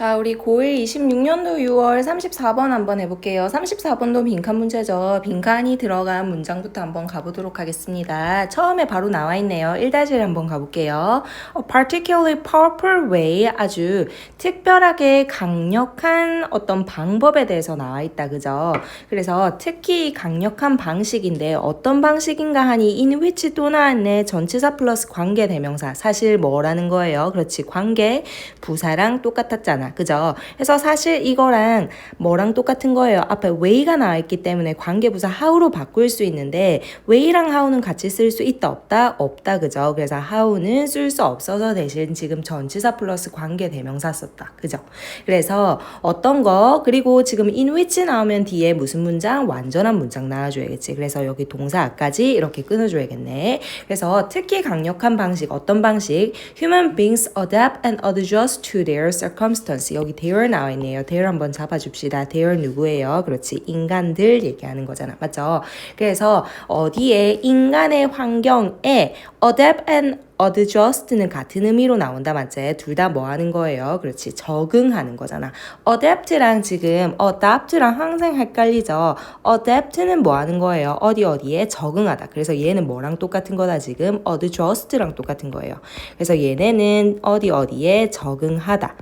자, 우리 고1 26년도 6월 34번 한번 해볼게요. 34번도 빈칸 문제죠. 빈칸이 들어간 문장부터 한번 가보도록 하겠습니다. 처음에 바로 나와 있네요. 1-1 한번 가볼게요. A particularly powerful way, 아주 특별하게 강력한 어떤 방법에 대해서 나와 있다. 그죠? 그래서 특히 강력한 방식인데 어떤 방식인가 하니 in which 또 나왔네. 전치사 플러스 관계 대명사. 사실 뭐라는 거예요? 그렇지. 관계 부사랑 똑같았잖아. 그죠? 그래서 사실 이거랑 뭐랑 똑같은 거예요. 앞에 way가 나와 있기 때문에 관계부사 how로 바꿀 수 있는데 way랑 how는 같이 쓸 수 있다 없다? 없다. 그죠? 그래서 how는 쓸 수 없어서 대신 지금 전치사 플러스 관계 대명사 썼다. 그죠? 그래서 어떤 거 그리고 지금 in which 나오면 뒤에 무슨 문장? 완전한 문장 나와줘야겠지. 그래서 여기 동사까지 이렇게 끊어줘야겠네. 그래서 특히 강력한 방식 어떤 방식? Human beings adapt and adjust to their circumstances. 여기 their 나와 있네요. their 한번 잡아줍시다. their 누구예요? 그렇지. 인간들 얘기하는 거잖아. 맞죠? 그래서 어디에 인간의 환경에 adapt and adjust는 같은 의미로 나온다. 맞지? 둘 다 뭐 하는 거예요? 그렇지. 적응하는 거잖아. adapt랑 지금 adapt랑 항상 헷갈리죠. adapt는 뭐 하는 거예요? 어디에 적응하다. 그래서 얘는 뭐랑 똑같은 거다 지금? adjust랑 똑같은 거예요. 그래서 얘네는 어디에 적응하다.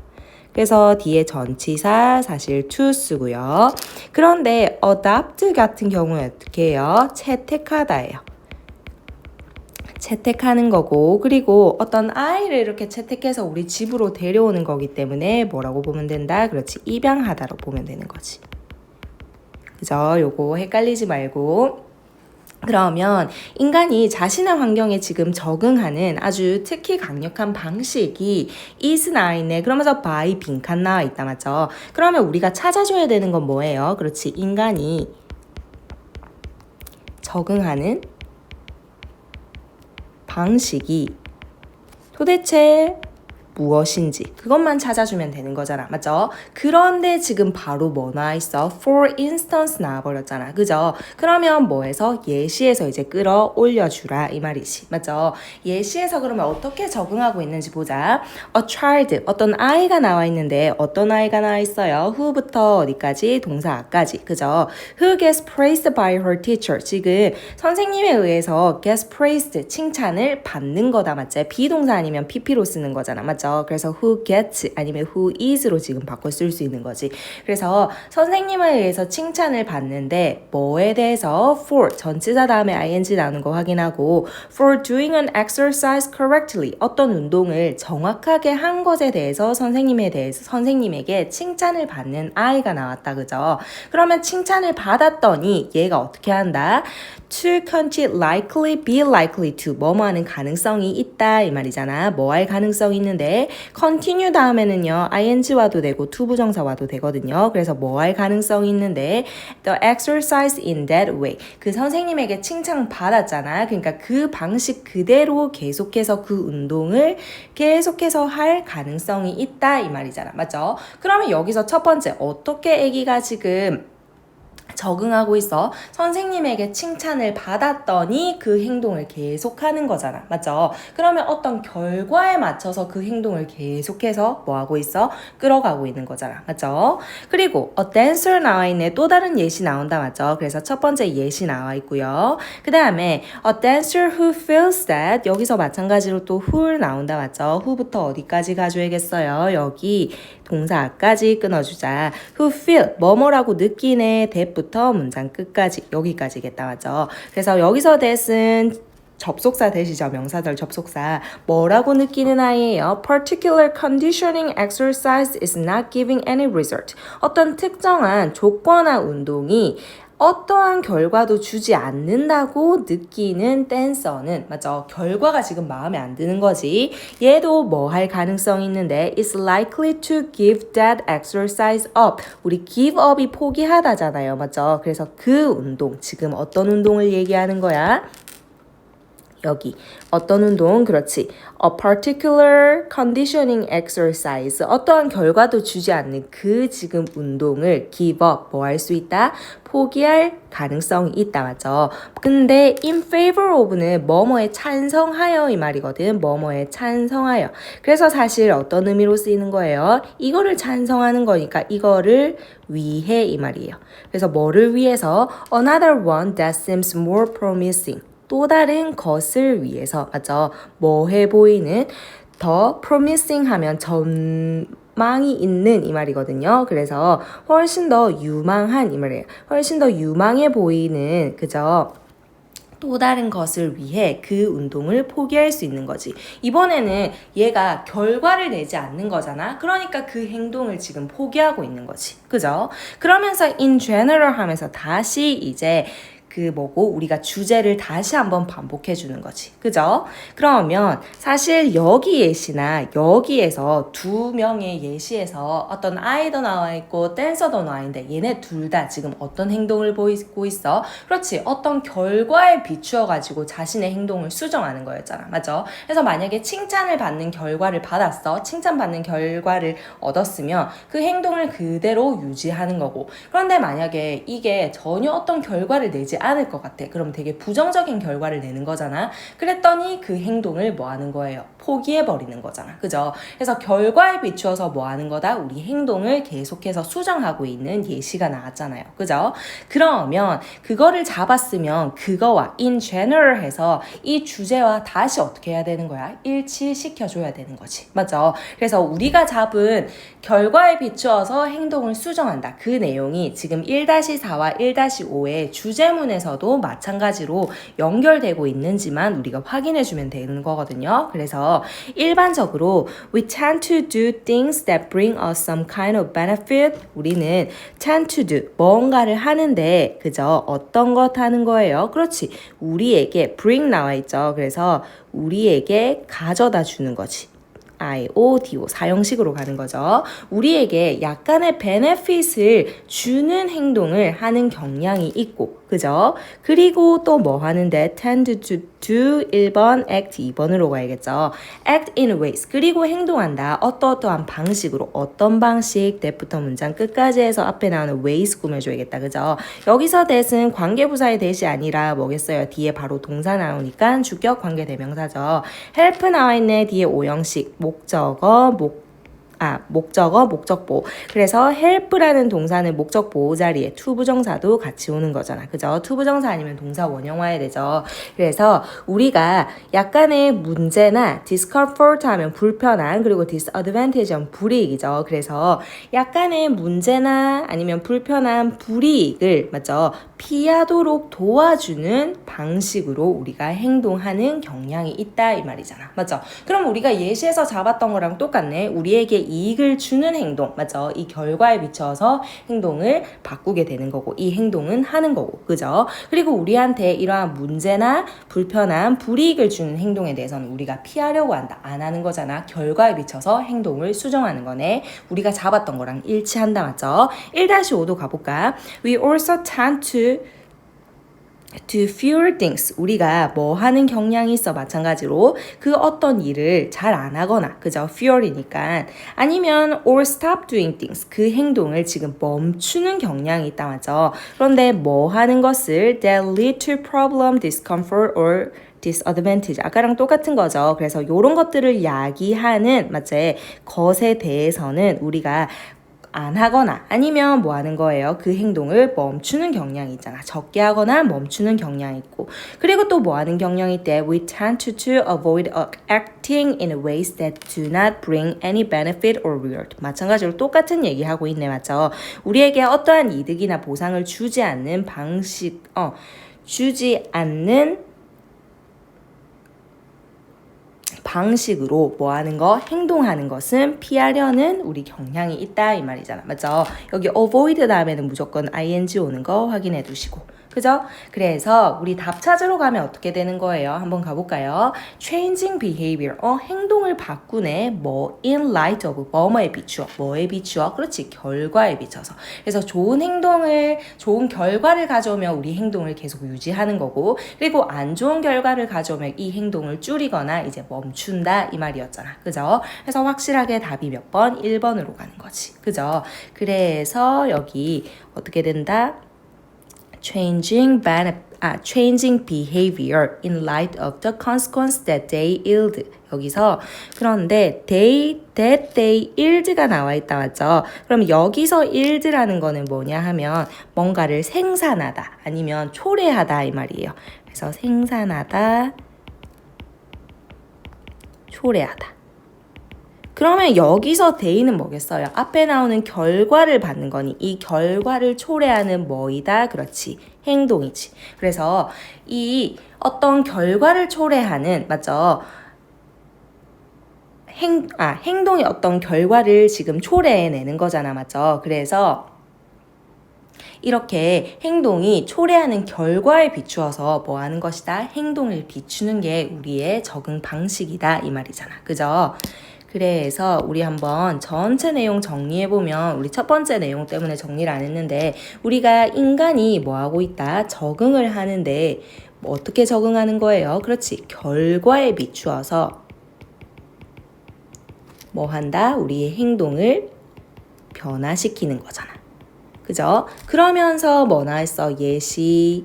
그래서 뒤에 전치사 사실 to 쓰고요. 그런데 adopt 같은 경우에 어떻게 해요? 채택하다예요. 채택하는 거고 그리고 어떤 아이를 이렇게 채택해서 우리 집으로 데려오는 거기 때문에 뭐라고 보면 된다? 그렇지. 입양하다로 보면 되는 거지. 그죠? 요거 헷갈리지 말고 그러면 인간이 자신의 환경에 지금 적응하는 아주 특히 강력한 방식이 is 나와 있네. 그러면서 by 빈칸 나와 있다. 맞죠? 그러면 우리가 찾아줘야 되는 건 뭐예요? 그렇지. 인간이 적응하는 방식이 도대체 무엇인지 그것만 찾아주면 되는 거잖아. 맞죠? 그런데 지금 바로 뭐 나와 있어? For instance 나와버렸잖아. 그죠? 그러면 뭐해서? 예시에서 이제 끌어올려주라 이 말이지. 맞죠? 예시에서 그러면 어떻게 적응하고 있는지 보자. A child, 어떤 아이가 나와 있는데 어떤 아이가 나와 있어요? who부터 어디까지? 동사까지. 그죠? Who gets praised by her teacher. 지금 선생님에 의해서 gets praised, 칭찬을 받는 거다. 맞지? 비동사 아니면 pp로 쓰는 거잖아. 맞죠? 그래서 who gets 아니면 who is로 지금 바꿔 쓸 수 있는 거지. 그래서 선생님에 의해서 칭찬을 받는데 뭐에 대해서 for 전치사 다음에 ing 나오는 거 확인하고 for doing an exercise correctly 어떤 운동을 정확하게 한 것에 대해서 선생님에게 칭찬을 받는 아이가 나왔다. 그죠? 그러면 칭찬을 받았더니 얘가 어떻게 한다? to be likely to 뭐뭐 하는 가능성이 있다 이 말이잖아. 뭐 할 가능성이 있는데 continue 다음에는요 ing와도 되고 to 부정사와도 되거든요. 그래서 뭐 할 가능성이 있는데 the exercise in that way 그 선생님에게 칭찬 받았잖아. 그러니까 그 방식 그대로 계속해서 그 운동을 계속해서 할 가능성이 있다 이 말이잖아. 맞죠? 그러면 여기서 첫 번째 어떻게 아기가 지금 적응하고 있어. 선생님에게 칭찬을 받았더니 그 행동을 계속하는 거잖아. 맞죠? 그러면 어떤 결과에 맞춰서 그 행동을 계속해서 뭐하고 있어? 끌어가고 있는 거잖아. 맞죠? 그리고 a dancer 나와 있네. 또 다른 예시 나온다. 맞죠? 그래서 첫 번째 예시 나와 있고요. 그 다음에 a dancer who feels that 여기서 마찬가지로 또 who 나온다. 맞죠? who부터 어디까지 가줘야겠어요? 여기 동사까지 끊어주자. who feel 뭐뭐라고 느끼네. that부터 문장 끝까지 여기까지겠다. 맞죠? 그래서 여기서 that은 접속사 대시죠. 명사절 접속사. 뭐라고 느끼는 아이예요? Particular conditioning exercise is not giving any result. 어떤 특정한 조건화 운동이 어떠한 결과도 주지 않는다고 느끼는 댄서는 맞죠? 결과가 지금 마음에 안 드는 거지. 얘도 뭐 할 가능성이 있는데 is likely to give that exercise up. 우리 give up이 포기하다잖아요. 맞죠? 그래서 그 운동, 지금 어떤 운동을 얘기하는 거야? 여기 어떤 운동? 그렇지. A particular conditioning exercise. 어떠한 결과도 주지 않는 그 지금 운동을 give up, 뭐 할 수 있다? 포기할 가능성이 있다. 맞죠? 근데 in favor of는 뭐뭐에 찬성하여 이 말이거든. 뭐뭐에 찬성하여. 그래서 사실 어떤 의미로 쓰이는 거예요? 이거를 찬성하는 거니까 이거를 위해 이 말이에요. 그래서 뭐를 위해서? Another one that seems more promising. 또 다른 것을 위해서, 맞죠? 뭐해 보이는 더 promising 하면 전망이 있는 이 말이거든요. 그래서 훨씬 더 유망한 이 말이에요. 훨씬 더 유망해 보이는, 그죠? 또 다른 것을 위해 그 운동을 포기할 수 있는 거지. 이번에는 얘가 결과를 내지 않는 거잖아. 그러니까 그 행동을 지금 포기하고 있는 거지. 그죠? 그러면서 in general 하면서 다시 이제 그 뭐고 우리가 주제를 다시 한번 반복해 주는 거지. 그죠? 그러면 사실 여기 예시나 여기에서 두 명의 예시에서 어떤 아이도 나와 있고 댄서도 나와 있는데 얘네 둘 다 지금 어떤 행동을 보이고 있어? 그렇지. 어떤 결과에 비추어 가지고 자신의 행동을 수정하는 거였잖아. 맞죠? 그래서 만약에 칭찬을 받는 결과를 받았어. 칭찬받는 결과를 얻었으면 그 행동을 그대로 유지하는 거고. 그런데 만약에 이게 전혀 어떤 결과를 내지 않을 것 같아. 그럼 되게 부정적인 결과를 내는 거잖아. 그랬더니 그 행동을 뭐 하는 거예요? 포기해버리는 거잖아. 그죠? 그래서 결과에 비추어서 뭐 하는 거다? 우리 행동을 계속해서 수정하고 있는 예시가 나왔잖아요. 그죠? 그러면 그거를 잡았으면 그거와 in general 해서 이 주제와 다시 어떻게 해야 되는 거야? 일치시켜줘야 되는 거지. 맞죠? 그래서 우리가 잡은 결과에 비추어서 행동을 수정한다. 그 내용이 지금 1-4와 1-5의 주제문에서도 마찬가지로 연결되고 있는지만 우리가 확인해주면 되는 거거든요. 그래서 일반적으로 we tend to do things that bring us some kind of benefit. 우리는 tend to do 뭔가를 하는데 그죠? 어떤 것 하는 거예요? 그렇지. 우리에게 bring 나와 있죠. 그래서 우리에게 가져다 주는 거지. IODO 사형식으로 가는 거죠. 우리에게 약간의 베네핏을 주는 행동을 하는 경향이 있고 그죠? 그리고 또 뭐 하는데 tend to do 1번, act 2번으로 가야겠죠. act in ways 그리고 행동한다. 어떠한 방식으로 어떤 방식 that부터 문장 끝까지 해서 앞에 나오는 ways 꾸며줘야겠다. 그죠? 여기서 that은 관계부사의 that이 아니라 뭐겠어요? 뒤에 바로 동사 나오니까 주격 관계대명사죠. help 나와 있네. 뒤에 오형식 목적어, 목적보. 그래서 help라는 동사는 목적보호 자리에 to 부정사도 같이 오는 거잖아. 그죠? to 부정사 아니면 동사 원형 와야 되죠. 그래서 우리가 약간의 문제나 discomfort 하면 불편한 그리고 disadvantage 하면 불이익이죠. 그래서 약간의 문제나 아니면 불편한 불이익을 맞죠? 피하도록 도와주는 방식으로 우리가 행동하는 경향이 있다 이 말이잖아. 맞죠? 그럼 우리가 예시에서 잡았던 거랑 똑같네. 우리에게 이익을 주는 행동, 맞죠? 이 결과에 비춰서 행동을 바꾸게 되는 거고 이 행동은 하는 거고, 그죠? 그리고 우리한테 이러한 문제나 불편한 불이익을 주는 행동에 대해서는 우리가 피하려고 한다, 안 하는 거잖아. 결과에 비춰서 행동을 수정하는 거네. 우리가 잡았던 거랑 일치한다, 맞죠? 1-5도 가볼까? We also tend to fewer things. 우리가 뭐 하는 경향이 있어. 마찬가지로 그 어떤 일을 잘 안 하거나 그죠? fewer이니까 아니면 or stop doing things. 그 행동을 지금 멈추는 경향이 있다. 맞죠? 그런데 뭐 하는 것을 that lead to problem, discomfort or disadvantage. 아까랑 똑같은 거죠. 그래서 이런 것들을 야기하는 맞지? 것에 대해서는 우리가 안 하거나 아니면 뭐 하는 거예요? 그 행동을 멈추는 경향이 있잖아. 적게 하거나 멈추는 경향이 있고 그리고 또 뭐 하는 경향이 있대? We tend to avoid acting in ways that do not bring any benefit or reward. 마찬가지로 똑같은 얘기하고 있네. 맞죠? 우리에게 어떠한 이득이나 보상을 주지 않는 방식으로 뭐 하는 거? 행동하는 것은 피하려는 우리 경향이 있다 이 말이잖아. 맞죠? 여기 avoid 다음에는 무조건 ing 오는 거 확인해 두시고 그죠? 그래서 우리 답 찾으러 가면 어떻게 되는 거예요? 한번 가볼까요? Changing behavior. 행동을 바꾸네. 뭐 in light of 뭐뭐에 비추어. 뭐에 비추어? 그렇지. 결과에 비춰서. 그래서 좋은 결과를 가져오면 우리 행동을 계속 유지하는 거고, 그리고 안 좋은 결과를 가져오면 이 행동을 줄이거나 이제 멈춘다 이 말이었잖아. 그죠? 그래서 확실하게 답이 몇 번? 1번으로 가는 거지. 그죠? 그래서 여기 어떻게 된다? changing behavior in light of the consequence that they yield. 여기서 그런데 that they yield가 나와 있다 맞죠? 그럼 여기서 yield라는 거는 뭐냐 하면 뭔가를 생산하다 아니면 초래하다 이 말이에요. 그래서 생산하다, 초래하다. 그러면 여기서 day는 뭐겠어요? 앞에 나오는 결과를 받는 거니 이 결과를 초래하는 뭐이다? 그렇지. 행동이지. 그래서 이 어떤 결과를 초래하는 맞죠? 행동이 어떤 결과를 지금 초래해내는 거잖아. 맞죠? 그래서 이렇게 행동이 초래하는 결과에 비추어서 뭐 하는 것이다? 행동을 비추는 게 우리의 적응 방식이다 이 말이잖아. 그죠? 그래서 우리 한번 전체 내용 정리해보면 우리 첫 번째 내용 때문에 정리를 안 했는데 우리가 인간이 뭐 하고 있다? 적응을 하는데 뭐 어떻게 적응하는 거예요? 그렇지. 결과에 비추어서 뭐 한다? 우리의 행동을 변화시키는 거잖아. 그죠? 그러면서 뭐 나와 있어? 예시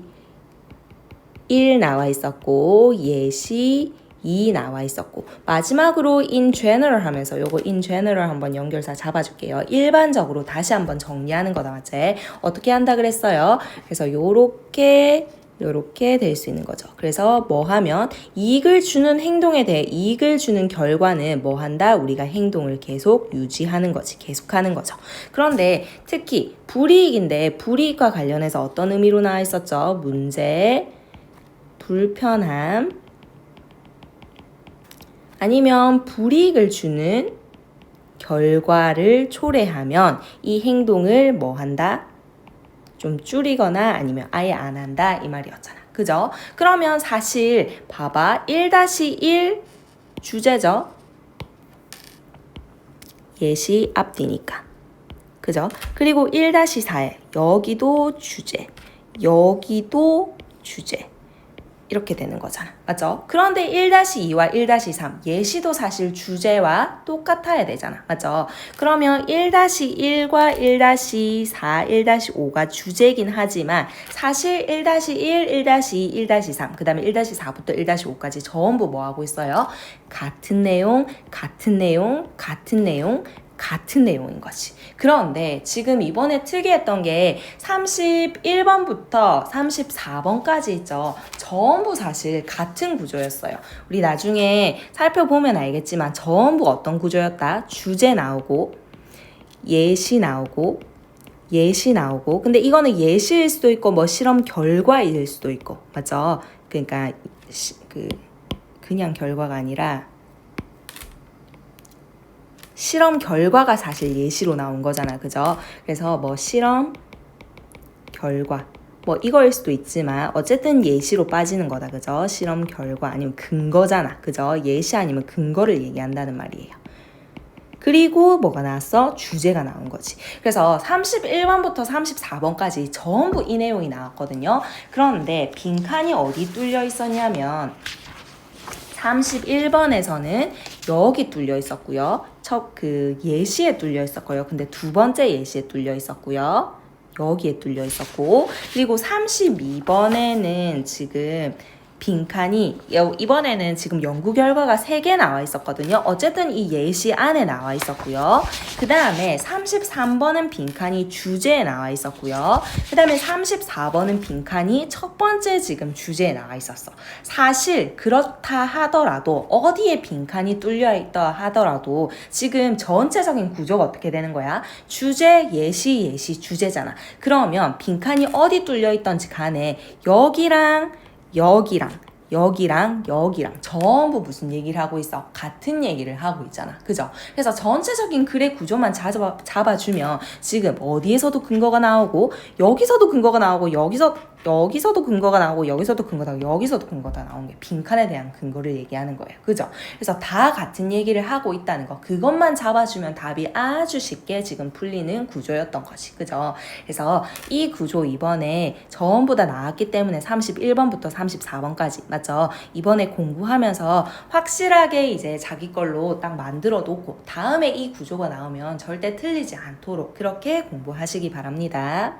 1 나와 있었고 예시 2 나와 있었고 마지막으로 in general 하면서 요거 in general 한번 연결사 잡아줄게요. 일반적으로 다시 한번 정리하는 거다 맞지? 어떻게 한다 그랬어요? 그래서 요렇게 될 수 있는 거죠. 그래서 뭐 하면 이익을 주는 행동에 대해 이익을 주는 결과는 뭐 한다? 우리가 행동을 계속 유지하는 거지. 계속하는 거죠. 그런데 특히 불이익인데 불이익과 관련해서 어떤 의미로 나와 있었죠? 문제, 불편함, 아니면 불이익을 주는 결과를 초래하면 이 행동을 뭐 한다? 좀 줄이거나 아니면 아예 안 한다 이 말이었잖아. 그죠? 그러면 사실 봐봐 1-1 주제죠. 예시 앞뒤니까. 그죠? 그리고 1-4에 여기도 주제, 여기도 주제. 이렇게 되는 거잖아. 맞죠? 그런데 1-2와 1-3 예시도 사실 주제와 똑같아야 되잖아. 맞죠? 그러면 1-1과 1-4, 1-5가 주제긴 하지만 사실 1-1, 1-2, 1-3 그 다음에 1-4부터 1-5까지 전부 뭐 하고 있어요? 같은 내용, 같은 내용, 같은 내용, 같은 내용인 거지. 그런데 지금 이번에 특이했던 게 31번부터 34번까지 있죠. 전부 사실 같은 구조였어요. 우리 나중에 살펴보면 알겠지만 전부 어떤 구조였다? 주제 나오고 예시 나오고 예시 나오고 근데 이거는 예시일 수도 있고 뭐 실험 결과일 수도 있고 맞죠? 그러니까 그냥 결과가 아니라 실험 결과가 사실 예시로 나온 거잖아. 그죠? 그래서 뭐 실험 결과 뭐 이거일 수도 있지만 어쨌든 예시로 빠지는 거다. 그죠? 실험 결과 아니면 근거잖아. 그죠? 예시 아니면 근거를 얘기한다는 말이에요. 그리고 뭐가 나왔어? 주제가 나온 거지. 그래서 31번부터 34번까지 전부 이 내용이 나왔거든요. 그런데 빈칸이 어디 뚫려 있었냐면 31번에서는 여기 뚫려 있었고요. 예시에 뚫려 있었고요. 근데 두 번째 예시에 뚫려 있었고요. 여기에 뚫려 있었고 그리고 32번에는 지금 빈칸이 이번에는 지금 연구 결과가 3개 나와 있었거든요. 어쨌든 이 예시 안에 나와 있었고요. 그 다음에 33번은 빈칸이 주제에 나와 있었고요. 그 다음에 34번은 빈칸이 첫 번째 지금 주제에 나와 있었어. 사실 그렇다 하더라도 어디에 빈칸이 뚫려 있다 하더라도 지금 전체적인 구조가 어떻게 되는 거야? 주제, 예시, 주제잖아. 그러면 빈칸이 어디 뚫려 있던지 간에 여기랑 전부 무슨 얘기를 하고 있어? 같은 얘기를 하고 있잖아. 그죠? 그래서 전체적인 글의 구조만 잡아주면 지금 어디에서도 근거가 나오고 여기서도 근거가 나오고 여기서 여기서도 근거가 나오고 여기서도 근거가 나오고 여기서도 근거가 나온 게 빈칸에 대한 근거를 얘기하는 거예요. 그죠? 그래서 다 같은 얘기를 하고 있다는 거. 그것만 잡아주면 답이 아주 쉽게 지금 풀리는 구조였던 것이. 그죠? 그래서 이 구조 이번에 저번보다 나왔기 때문에 31번부터 34번까지 맞죠? 이번에 공부하면서 확실하게 이제 자기 걸로 딱 만들어 놓고 다음에 이 구조가 나오면 절대 틀리지 않도록 그렇게 공부하시기 바랍니다.